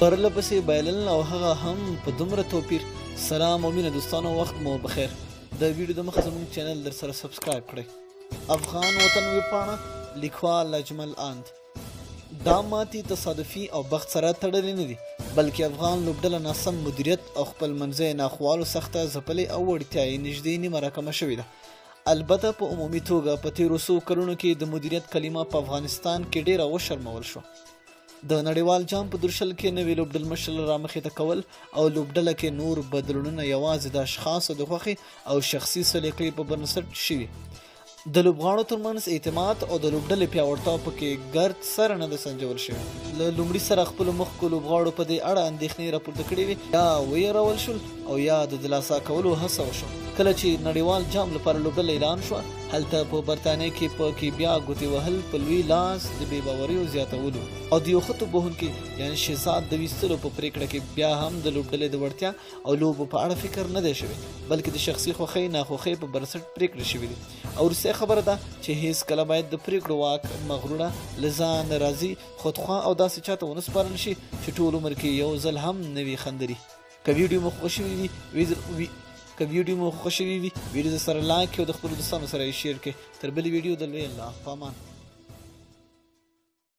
پرله پسې بایلل او هغه هم په دومره توپیر. سلام او مینه دوستانو، وخت مو بخیر. د ویډیو د مخه زموږ چینل در سره سبسکرایب کړئ. افغان وطن ویبپاڼه، لیکوال اجمل اند. دا ماتې تصادفي او بخت سره تړلې نه دي، بلکې افغان لوبډله ناسم مدیریت او خپل منځي ناخوالو سخته ځپلې او وړتیا یې نږدې نیمه راکمه شوې ده. البته په عمومي توګه په تېرو څو کلونو کې د مدیریت کلمه په افغانستان کې ډېره وشرمول شوه. د نړیوال جام په درشل کې نوې لوبډلمشر رامخې ته کول او لوبډله کې نور بدلونونه یوازې د اشخاصو د خوښې او شخصي سلیقې په بنسټ شوي. د لوبغاړو ترمنځ اعتماد او د لوبډلې پیاوړتیا پکې ګرد سره نه ده سنجول شوی. له لومړي سره خپلو مخکې لوبغاړو په دې اړه اندېښنې راپورته کړې وې، یا ویرول شول او یا د دلاسا کولو هڅه وشوه. کله چې نړیوال جام لپاره لوبډله اعلان شوه، هلته په برتانیه کې په بیا ګوتې وهل په لوی لاس د بې باوریو زیاتولو او د یو ښه توپوهونکي یعنې شهزاد د ویستلو په پرېکړه کې بیا هم د لوبډلې د وړتیا او لوبو په اړه فکر نه دی شوی، بلکې د شخصي خوښۍ ناخوښۍ په بنسټ پرېکړې شوې دي. او وروستۍ خبره ده چې هیڅکله باید د پرېکړو واک مغروره، له ځان راضي، خودخوا او داسې چاته ونه سپارل شي چې ټول عمر کې یو ځل هم نه وي خندري. که ویډیو مو خوښ شوی وي ویډیو سره لایک کړئ او د خپلو دوستانو سره یې شیر کړئ. تر بلې ویډیو د لوی الله په امان.